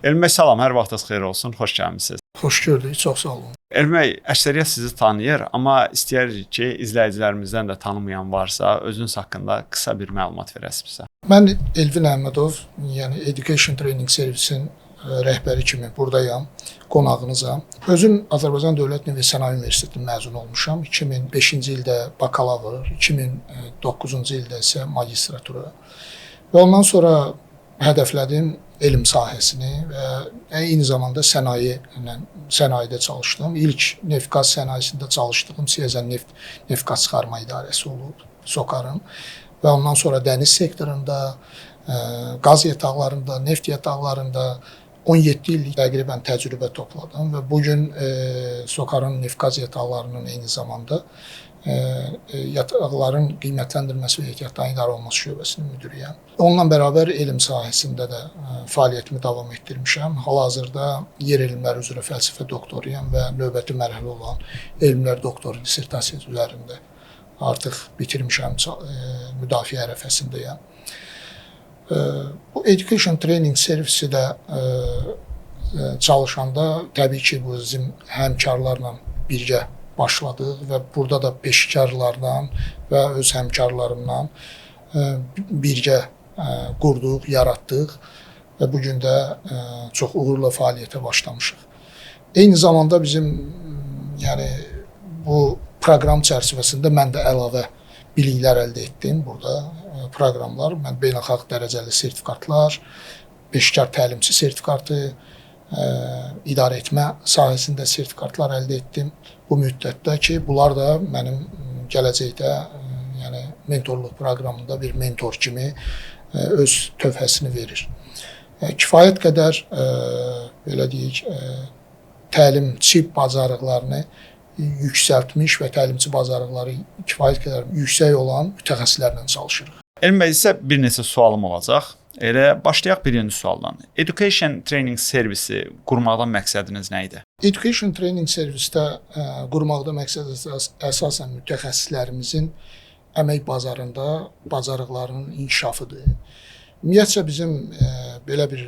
Elmi bəy, salam, hər vaxtınız xeyir olsun, xoş gəlmisiniz. Xoş gördük, çox sağ olun. Elmi bəy, əksəriyyət sizi tanıyır, amma istəyirik ki, izləyicilərimizdən də tanımayan varsa, özünüz haqqında qısa bir məlumat verəsiniz bizə. Mən Elvin Əhmədov, yəni Education Training Servisin rəhbəri kimi buradayam, qonağınızam. Özüm Azərbaycan Dövlət Neft və Sənaye Universitetinin məzun olmuşam. 2005-ci ildə bakalavr, 2009-cu ildə isə magistratura. Və ondan sonra hədəflədim elm sahəsini və eyni zamanda sənayedə çalışdım. İlk neft-qaz sənayesində çalışdığım Siyəzən neft-qaz çıxarma idarəsi olub, SOCAR-ın. Və ondan sonra dəniz sektorunda, qaz yataqlarında, neft yataqlarında 17 illik təqribən təcrübə topladım və bugün SOCAR-ın neft-qaz yataqlarının eyni zamanda yataqların qiymətləndirilməsi və ehtiyatdan idarə olunması şöbəsinin müdiriyəm. Onunla bərabər elm sahəsində də fəaliyyətimi davam etdirmişəm. Hal-hazırda yer elmləri üzrə fəlsəfə doktoruyam və növbəti mərhələ olan elmlər doktoru dissertasiyası üzərində artıq bitirmişəm, müdafiə ərəfəsindəyəm. Bu Education Training Servisi də çalışanda təbii ki, bu bizim həmkarlarla birgə başladıq və burada da peşkarlarla və öz həmkarlarımla birgə qurduq, yaratdıq və bugün də çox uğurla fəaliyyətə başlamışıq. Eyni zamanda bizim bu proqram çərçivəsində mən də əlavə biliklər əldə etdim burada proqramlar. Mən beynəlxalq dərəcəli sertifikatlar, peşkar təlimçi sertifikatı, idarə etmə sahəsində sertifikatlar əldə etdim bu müddətdə ki, bunlar da mənim gələcəkdə mentorluq proqramında bir mentor kimi öz tövhəsini verir. Kifayət qədər belə deyək, təlimçi bacarıqlarını yüksəltmiş və təlimçi bacarıqları kifayət qədər yüksək olan mütəxəssislərlə çalışırıq. Elmi bəy, sizə bir neçə sualım olacaq. Elə başlayaq birinci sualdan. Education Training Servisi qurmaqdan məqsədiniz nə idi? Education Training Servisdə qurmaqda məqsəd əsasən mütəxəssislərimizin əmək bazarında bacarıqlarının inkişafıdır. Ümumiyyətcə bizim belə bir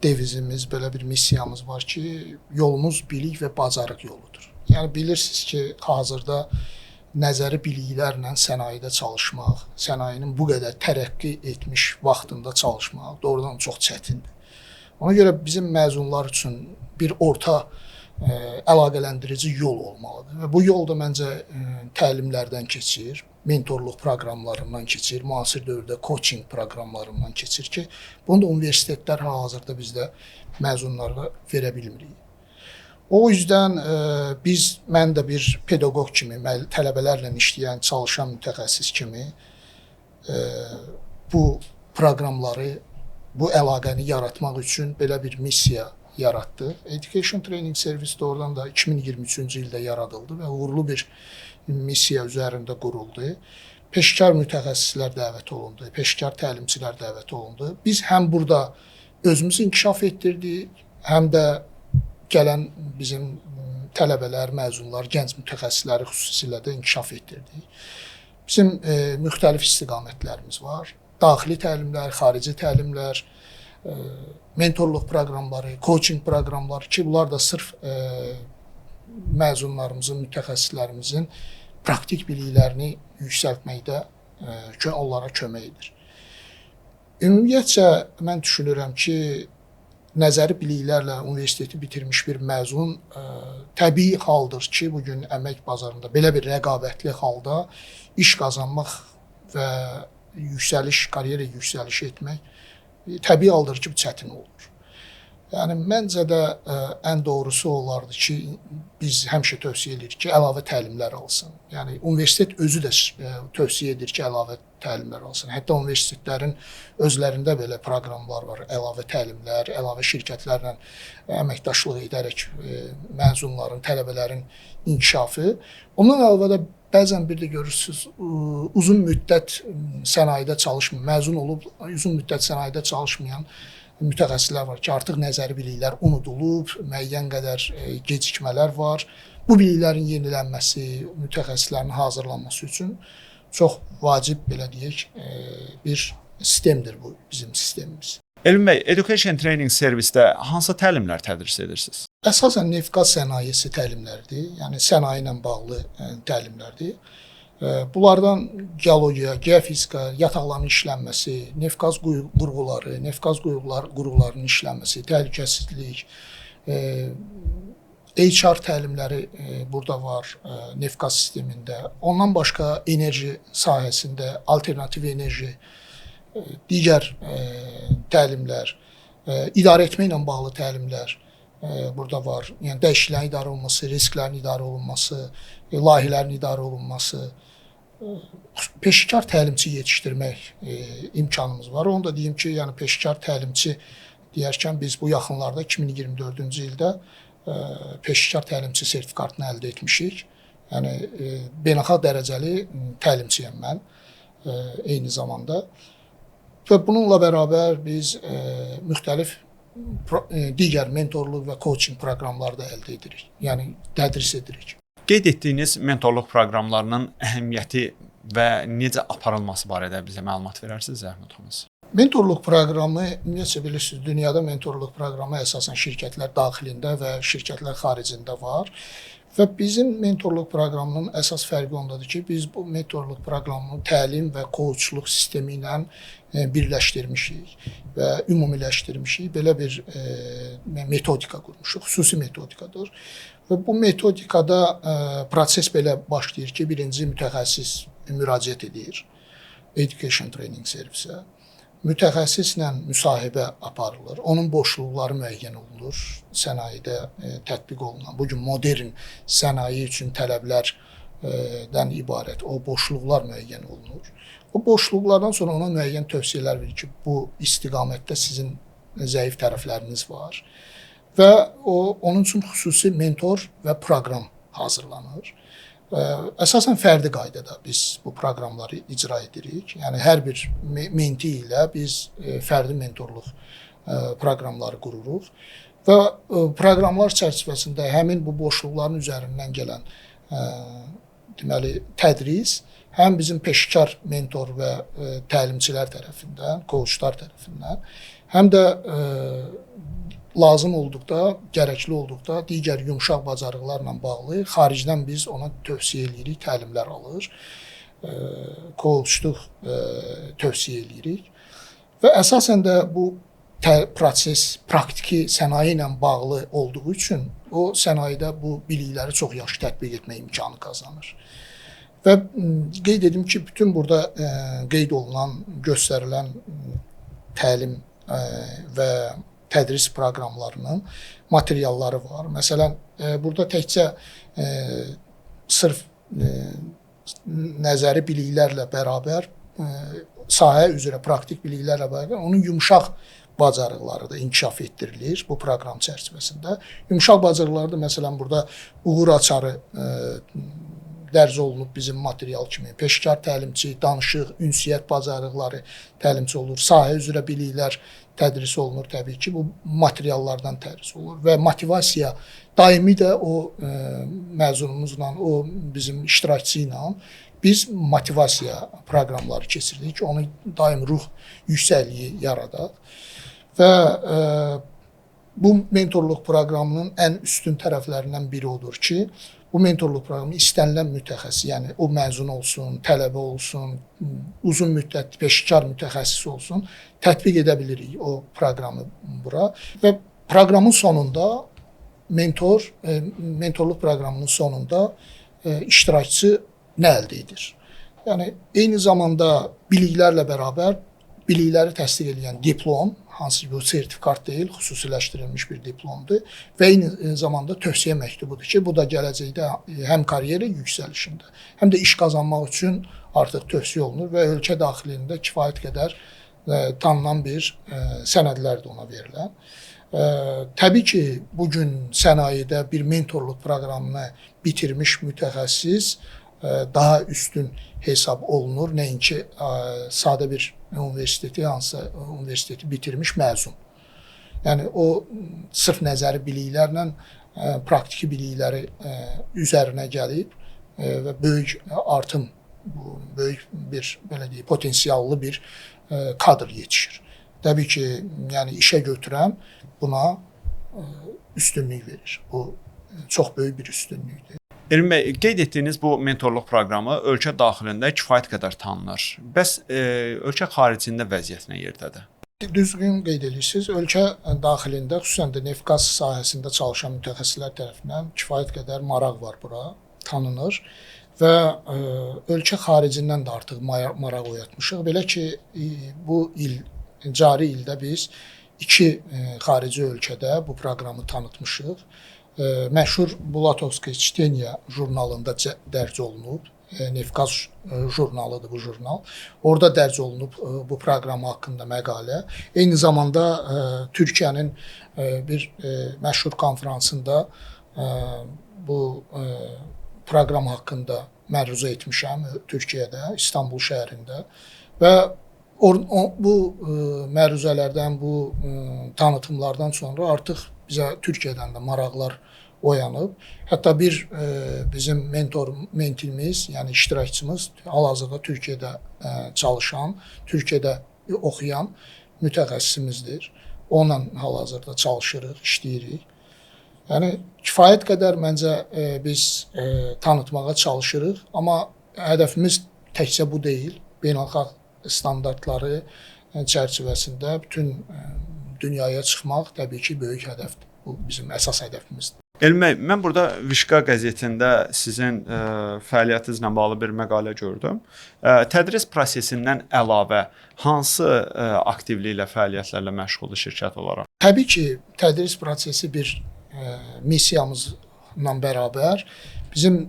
devizimiz, belə bir missiyamız var ki, yolumuz bilik və bacarıq yoludur. Yəni bilirsiniz ki, hazırda nəzəri biliklərlə sənayedə çalışmaq, sənayenin bu qədər tərəqqi etmiş vaxtında çalışmaq doğrudan çox çətindir. Ona görə bizim məzunlar üçün bir orta əlaqələndirici yol olmalıdır və bu yol da məncə təlimlərdən keçir, mentorluq proqramlarından keçir, müasir dövrdə coaching proqramlarından keçir ki, bunu da universitetlər hal-hazırda bizdə məzunlara verə bilmirik. O yüzden mən də bir pedaqoq kimi, tələbələrlə işləyən, çalışan mütəxəssis kimi bu proqramları, bu əlaqəni yaratmaq üçün belə bir missiya yaratdıq. Education Training Servisi doğrudan da 2023-cü ildə yaradıldı və uğurlu bir missiya üzərində quruldu. Peşkar mütəxəssislər dəvət olundu, peşkar təlimçilər dəvət olundu. Biz həm burada özümüzü inkişaf etdirdik, həm də gələn bizim tələbələr, məzunlar, gənc mütəxəssisləri xüsusilə də inkişaf etdirdik. Bizim müxtəlif istiqamətlərimiz var. Daxili təlimlər, xarici təlimlər, mentorluq proqramları, coaching proqramları ki, bunlar da sırf məzunlarımızın, mütəxəssislərimizin praktik biliklərini yüksəltməkdə onlara kömək edir. Ümumiyyətcə, mən düşünürəm ki, nəzəri biliklərlə universiteti bitirmiş bir məzun təbii haldır ki, bugün əmək bazarında belə bir rəqabətli halda iş qazanmaq və karyera yüksəlişi etmək təbii haldır ki, bu çətin olur. Yəni, məncə də ən doğrusu olardı ki, biz həmişə tövsiyə edirik ki, əlavə təlimlər alsın. Yəni, universitet özü də tövsiyə edir ki, əlavə təlimlər alsın. Hətta universitetlərin özlərində belə proqramlar var, əlavə təlimlər, əlavə şirkətlərlə əməkdaşlıq edərək məzunların, tələbələrin inkişafı. Ondan əlavə də bəzən bir də görürsünüz, uzun müddət sənayedə çalışmayan, məzun olub uzun müddət sənayedə çalışmayan mütəxəssislər var ki, artıq nəzəri biliklər unudulub, müəyyən qədər gecikmələr var. Bu biliklərin yenilənməsi, mütəxəssislərin hazırlanması üçün çox vacib, belə deyək, bir sistemdir bu bizim sistemimiz. Elvin bəy, Education Training servisdə hansı təlimlər tədris edirsiniz? Əsasən neft-qaz sənayesi təlimləridir. Yəni sənaye ilə bağlı təlimlərdir. Bunlardan geologiya, geofizika, yataqların işlənməsi, neft-qaz qurğuları, neft-qaz qurğularının işlənməsi, təhlükəsizlik, HR təlimləri burada var neft-qaz sistemində. Ondan başqa enerji sahəsində alternativ enerji, digər təlimlər, idarə etmə ilə bağlı təlimlər burada var. Yəni dəyişikliklərin idarə olunması, risklərin idarə olunması, layihələrin idarə olunması, peşəkar təlimçi yetişdirmək imkanımız var. Onu da deyim ki, yəni peşəkar təlimçi deyərkən biz bu yaxınlarda 2024-cü ildə peşəkar təlimçi sertifikatını əldə etmişik. Yəni beynəlxalq dərəcəli təlimçiyəm mən eyni zamanda. Və bununla bərabər biz müxtəlif digər mentorluq və coaching proqramları da əldə edirik. Yəni tədris edirik. Qeyd etdiyiniz mentorluq proqramlarının əhəmiyyəti və necə aparılması barədə bizə məlumat verərsiniz, zəhmət olmasa? Mentorluq proqramı, necə bilirsiniz, dünyada mentorluq proqramı əsasən şirkətlər daxilində və şirkətlər xaricində var. Və bizim mentorluq proqramının əsas fərqi ondadır ki, biz bu mentorluq proqramını təlim və coachluq sistemi ilə birləşdirmişik və ümumiləşdirmişik. Belə bir metodika qurmuşuq, xüsusi metodikadır. Və bu metodikada proses belə başlayır ki, birinci mütəxəssis müraciət edir Education Training servisə. Mütəxəssislə müsahibə aparılır. Onun boşluqları müəyyən olunur. Sənayedə tətbiq olunan, bugün modern sənaye üçün tələblərdən ibarət o boşluqlar müəyyən olunur. O boşluqlardan sonra ona müəyyən tövsiyələr verir ki, bu istiqamətdə sizin zəif tərəfləriniz var. Və onun üçün xüsusi mentor və proqram hazırlanır. Əsasən fərdi qaydada biz bu proqramları icra edirik. Yəni hər bir menti ilə biz fərdi mentorluq proqramları qururuq və proqramlar çərçivəsində həmin bu boşluqların üzərindən gələn deməli tədris həm bizim peşəkar mentor və təlimçilər tərəfindən, coachlar tərəfindən, həm də lazım olduqda, gərəkli olduqda digər yumşaq bacarıqlarla bağlı xaricdən biz ona tövsiyə edirik, təlimlər alır, coachluq tövsiyə edirik. Və əsasən də bu proses praktiki sənaye ilə bağlı olduğu üçün o sənayedə bu bilikləri çox yaxşı tətbiq etmə imkanı qazanır. Və qeyd edim ki, bütün burada qeyd olunan, göstərilən təlim və tədris proqramlarının materialları var. Məsələn, burada təkcə sırf nəzəri biliklərlə bərabər, sahə üzrə praktik biliklərlə bərabər, onun yumşaq bacarıqları da inkişaf etdirilir bu proqram çərçivəsində. Yumşaq bacarıqları da məsələn burada uğur açarı dərc olunub bizim material kimi. Peşəkar təlimçi, danışıq, ünsiyyət bacarıqları təlimçi olur. Sahə üzrə biliklər tədris olunur təbii ki. Bu materiallardan tədris olunur və motivasiya daimi də o məzunumuzla, o bizim iştirakçı ilə biz motivasiya proqramları keçiririk ki, onu daim ruh yüksəkliyi yaradaq. Və bu mentorluq proqramının ən üstün tərəflərindən biri odur ki, bu mentorluq proqramı istənilən mütəxəssis, yəni o məzun olsun, tələbə olsun, uzun müddətli peşəkar mütəxəssis olsun, tətbiq edə bilirik o proqramı bura. Və proqramın sonunda mentorluq proqramının sonunda iştirakçı nə əldə edir? Yəni eyni zamanda biliklərlə bərabər bilikləri təsdiq edən diplom, hansı ki bu sertifikat deyil, xüsusiləşdirilmiş bir diplomdur və eyni zamanda tövsiyə məktubudur ki, bu da gələcəkdə həm karyera yüksəlişində, həm də iş qazanmaq üçün artıq tövsiyə olunur və ölkə daxilində kifayət qədər tanınan bir sənədlər də ona verilən. Təbii ki, bugün sənayedə bir mentorluq proqramını bitirmiş mütəxəssis daha üstün hesab olunur. Nəinki sadə bir universiteti, hansısa universiteti bitirmiş məzun. Yəni o sırf nəzəri biliklərlə praktiki bilikləri üzərinə gəlib və böyük artım, böyük bir belə deyək, potensiallı bir kadr yetişir. Təbii ki, yəni işə götürən buna üstünlük verir. Bu çox böyük bir üstünlükdür. Elmi bəy, qeyd etdiyiniz bu mentorluq proqramı ölkə daxilində kifayət qədər tanınır. Bəs ölkə xaricində vəziyyət nə yerdədir? Düzgün qeyd edirsiniz. Ölkə daxilində, xüsusən də neft-qaz sahəsində çalışan mütəxəssislər tərəfindən kifayət qədər maraq var bura, tanınır və ölkə xaricindən də artıq maraq oyatmışıq. Belə ki, bu il, cari ildə biz 2 xarici ölkədə bu proqramı tanıtmışıq. Məşhur Bulatovskiy Çteniya jurnalında dərc olunub. Neft-qaz jurnalıdır bu jurnal. Orada dərc olunub bu proqram haqqında məqalə. Eyni zamanda Türkiyənin bir məşhur konfransında bu proqram haqqında məruzə etmişəm Türkiyədə, İstanbul şəhərində və bu məruzələrdən, bu tanıtımlardan sonra artıq bizə Türkiyədən də maraqlar oyanıb. Hətta bir bizim mentorimiz, yəni iştirakçımız hal-hazırda Türkiyədə çalışan, Türkiyədə oxuyan mütəxəssisimizdir. Onunla hal-hazırda çalışırıq, işləyirik. Yəni kifayət qədər məncə biz tanıtmağa çalışırıq, amma hədəfimiz təkcə bu deyil. Beynəlxalq standartları çərçivəsində bütün dünyaya çıxmaq təbii ki, böyük hədəfdir. Bu bizim əsas hədəfimizdir. Elmi bəy, mən burada Vişqa qəzetində sizin fəaliyyətinizlə bağlı bir məqalə gördüm. Tədris prosesindən əlavə hansı aktivliklə, fəaliyyətlərlə məşğuldur şirkət olaraq? Təbii ki, tədris prosesi bir missiyamızla bərabər bizim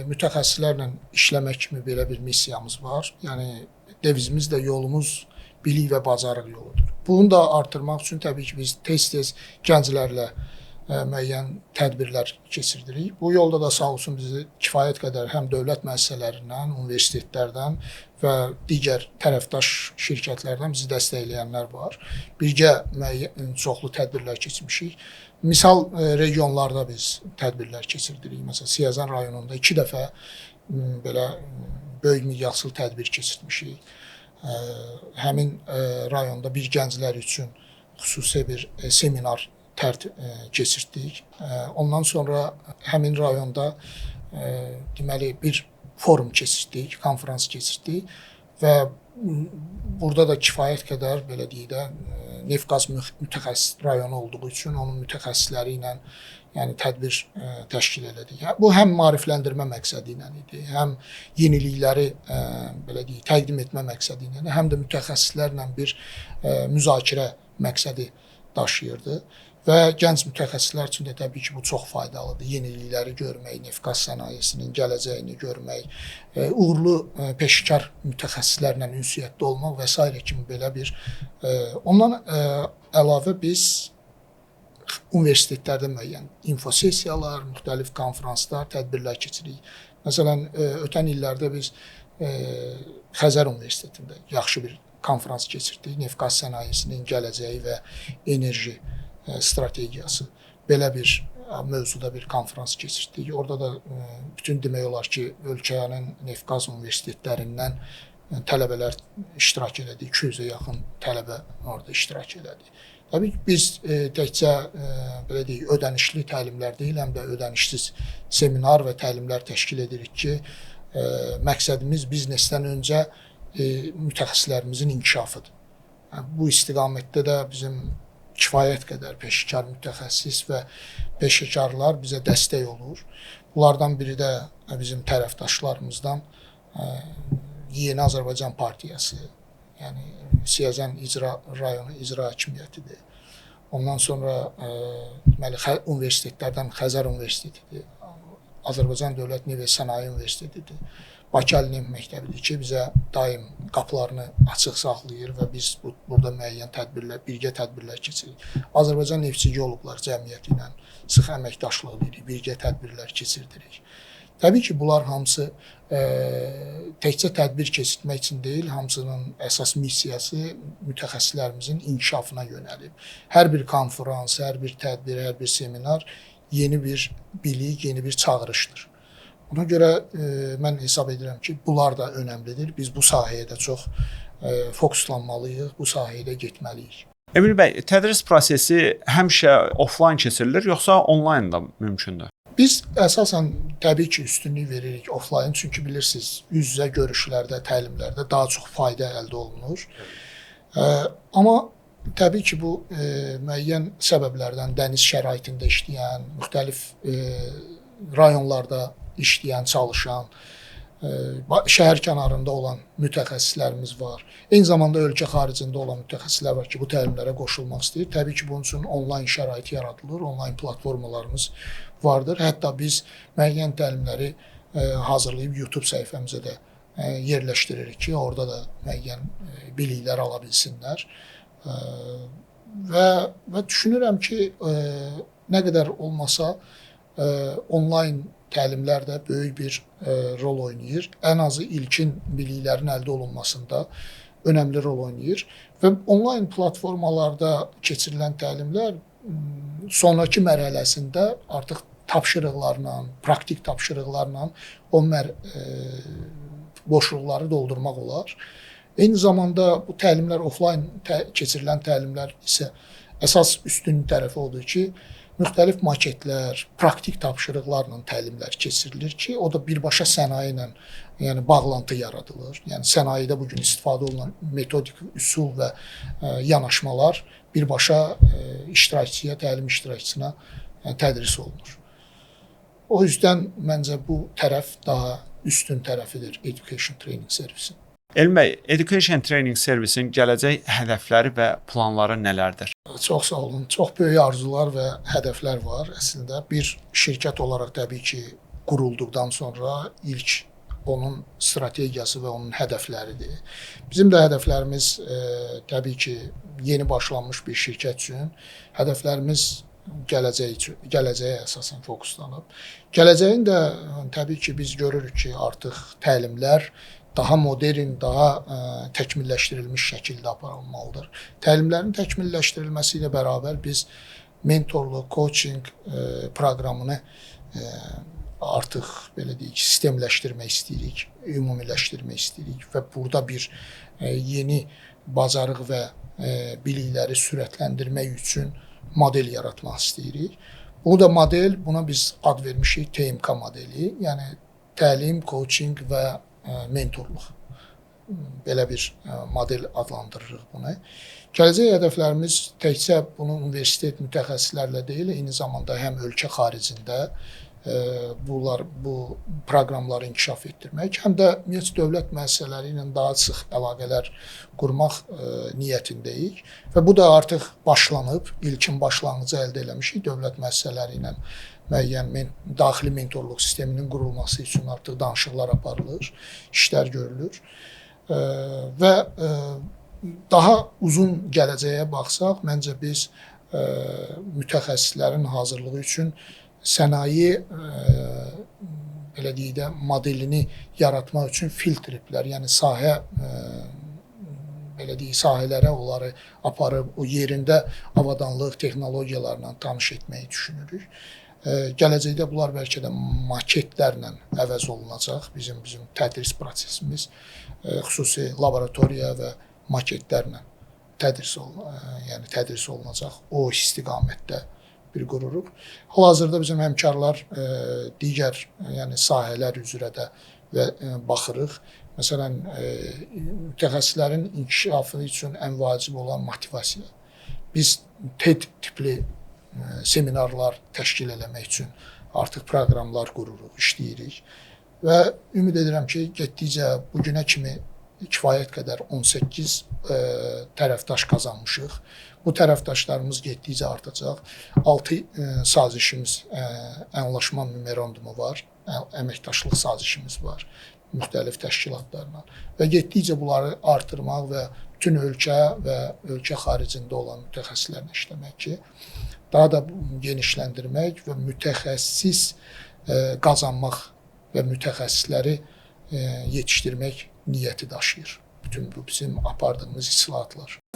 mütəxəssislərlə işləmək kimi belə bir missiyamız var. Yəni devizimiz də yolumuz bilik və bacarıq yoludur. Bunu da artırmaq üçün təbii ki, biz tez-tez gənclərlə müəyyən tədbirlər keçirdirik. Bu yolda da sağ olsun bizi kifayət qədər həm dövlət müəssisələrindən, universitetlərdən və digər tərəfdaş şirkətlərdən bizi dəstəkləyənlər var. Birgə müəyyən çoxlu tədbirlər keçirmişik. Misal regionlarda biz tədbirlər keçirdirik. Məsələn, Siyəzən rayonunda 2 dəfə belə böyük miqyaslı tədbir keçirmişik. Həmin rayonda bir gənclər üçün xüsusi bir seminar keçirdik. Ondan sonra həmin rayonda deməli bir forum keçirdik, konferans keçirdik və burada da kifayət qədər belə deyək də neft-qaz mütəxəssis rayonu olduğu üçün onun mütəxəssisləri ilə yəni tədbir təşkil elədik. Bu həm maarifləndirmə məqsədi ilə idi, həm yenilikləri belə deyək təqdim etmə məqsədi ilə, həm də mütəxəssislərlə bir müzakirə məqsədi daşıyırdı. Və gənc mütəxəssislər üçün də təbii ki, bu çox faydalıdır. Yenilikləri görmək, neft-qaz sənayesinin gələcəyini görmək, uğurlu peşəkar mütəxəssislərlə ünsiyyətdə olmaq və s. kimi belə bir. Ondan əlavə biz universitetlərdə müəyyən infosessiyalar, müxtəlif konferanslar, tədbirlər keçiririk. Məsələn, ötən illərdə biz Xəzər Universitetində yaxşı bir konferans keçirdik. Neft-qaz sənayesinin gələcəyi və enerji strategiyası. Belə bir mövzuda bir konferans keçirdik. Orada da bütün demək olar ki, ölkənin neft-qaz universitetlərindən tələbələr iştirak elədi. 200-ə yaxın tələbə orada iştirak elədi. Təbii ki, biz təkcə belə deyək, ödənişli təlimlər deyil, həm də ödənişsiz seminar və təlimlər təşkil edirik ki, məqsədimiz biznesdən öncə mütəxəssislərimizin inkişafıdır. Bu istiqamətdə də bizim kifayət qədər peşəkar mütəxəssis və peşəkarlar bizə dəstək olur. Bunlardan biri də bizim tərəfdaşlarımızdan Yeni Azərbaycan Partiyası, yəni Siyəzən rayonu icra hakimiyyətidir. Ondan sonra deməli universitetlərdən Xəzər Universitetidir, Azərbaycan Dövlət Neft və Sənaye Universitetidir. Bakı Ali Neft Məktəbidir ki, bizə daim qapılarını açıq saxlayır və biz burada müəyyən tədbirlər, birgə tədbirlər keçiririk. Azərbaycan Neftçi Geoloqlar Cəmiyyəti ilə sıx əməkdaşlıq edirik, birgə tədbirlər keçirdirik. Təbii ki, bunlar hamısı təkcə tədbir keçirmək üçün deyil, hamısının əsas missiyası mütəxəssislərimizin inkişafına yönəlib. Hər bir konferans, hər bir tədbir, hər bir seminar yeni bir bilik, yeni bir çağırışdır. Ona görə mən hesab edirəm ki, bunlar da önəmlidir. Biz bu sahəyə də çox fokuslanmalıyıq, bu sahəyə getməliyik. Emil bəy, tədris prosesi həmişə offlayn keçirilir, yoxsa onlayn da mümkündür? Biz əsasən təbii ki, üstünlük veririk offlayn, çünki bilirsiniz, üz-üzə görüşlərdə, təlimlərdə daha çox fayda əldə olunur. Amma təbii ki, bu müəyyən səbəblərdən dəniz şəraitində işləyən, müxtəlif rayonlarda işləyən, çalışan, şəhər kənarında olan mütəxəssislərimiz var. Eyni zamanda ölkə xaricində olan mütəxəssislər var ki, bu təlimlərə qoşulmaq istəyir. Təbii ki, bunun üçün onlayn şərait yaradılır, onlayn platformalarımız vardır. Hətta biz müəyyən təlimləri hazırlayıb YouTube səhifəmizə də yerləşdiririk ki, orada da müəyyən biliklər ala bilsinlər. Və düşünürəm ki, nə qədər olmasa onlayn təlimlər də böyük bir rol oynayır. Ən azı ilkin biliklərin əldə olunmasında önəmli rol oynayır. Və onlayn platformalarda keçirilən təlimlər sonraki mərhələsində artıq tapşırıqlarla, praktik tapşırıqlarla o boşluqları doldurmaq olar. Eyni zamanda bu təlimlər, offlayn keçirilən təlimlər isə əsas üstün tərəfi odur ki, müxtəlif maketlər, praktik tapşırıqlarla təlimlər keçirilir ki, o da birbaşa sənaye ilə yəni bağlantı yaradılır. Yəni sənayedə bu gün istifadə olunan metodik üsul və yanaşmalar birbaşa iştirakçıya, təlim iştirakçısına tədris olunur. O yüzden məncə bu tərəf daha üstün tərəfidir Education Training Servisin. Elmi bəy, Education Training Servisin gələcək hədəfləri və planları nələrdir? Çox sağ olun. Çox böyük arzular və hədəflər var əslində. Bir şirkət olaraq təbii ki, qurulduqdan sonra ilk onun strategiyası və onun hədəfləridir. Bizim də hədəflərimiz təbii ki, yeni başlanmış bir şirkət üçün hədəflərimiz gələcəyə əsasən fokuslanıb. Gələcəyin də təbii ki, biz görürük ki, artıq təlimlər daha modern, daha təkmilləşdirilmiş şəkildə aparılmalıdır. Təlimlərin təkmilləşdirilməsi ilə bərabər biz mentorluq, coaching proqramını artıq belə deyək, sistemləşdirmək istəyirik, ümumiləşdirmək istəyirik və burada bir yeni bacarıq və bilikləri sürətləndirmək üçün model yaratmaq istəyirik. Bu da model, buna biz ad vermişik TMK modeli, yəni təlim, coaching və mentorluq. Belə bir model adlandırırıq bunu. Gələcək hədəflərimiz təkcə bunu universitet mütəxəssislərlə deyil, eyni zamanda həm ölkə xaricində bu proqramları inkişaf etdirmək, həm də ümumiyyətlə dövlət müəssisələri ilə daha sıx əlaqələr qurmaq niyyətindəyik. Və bu da artıq başlanıb, ilkin başlanğıcı əldə eləmişik dövlət müəssisələri ilə müəyyən daxili mentorluq sisteminin qurulması üçün artıq danışıqlar aparılır, işlər görülür. Və daha uzun gələcəyə baxsaq, məncə biz mütəxəssislərin hazırlığı üçün sənaye belə deyək də modelini yaratmaq üçün filtriplər, yəni belə deyək, sahələrə onları aparıb o yerində avadanlıq texnologiyalarla tanış etməyi düşünürük. Gələcəkdə bunlar bəlkə də maketlərlə əvəz olunacaq. Bizim tədris prosesimiz xüsusi laboratoriya və maketlərlə tədris olunacaq. O istiqamətdə bir qururuq. Hal-hazırda bizim həmkarlar digər sahələr üzrə də baxırıq. Məsələn, mütəxəssislərin inkişafı üçün ən vacib olan motivasiya. Biz TED tipli seminarlar təşkil eləmək üçün artıq proqramlar qururuq, işləyirik. Və ümid edirəm ki, getdikcə bugünə kimi kifayət qədər 18 tərəfdaş qazanmışıq. Bu tərəfdaşlarımız getdikcə artacaq. 6 sazişimiz, anlaşma memorandumu var, əməkdaşlıq sazişimiz var müxtəlif təşkilatlarla. Və getdikcə bunları artırmaq və bütün ölkə və ölkə xaricində olan mütəxəssislərlə işləmək ki, daha da genişləndirmək və mütəxəssis qazanmaq və mütəxəssisləri yetişdirmək niyyəti daşıyır. Bütün bu bizim apardığımız islahatlar.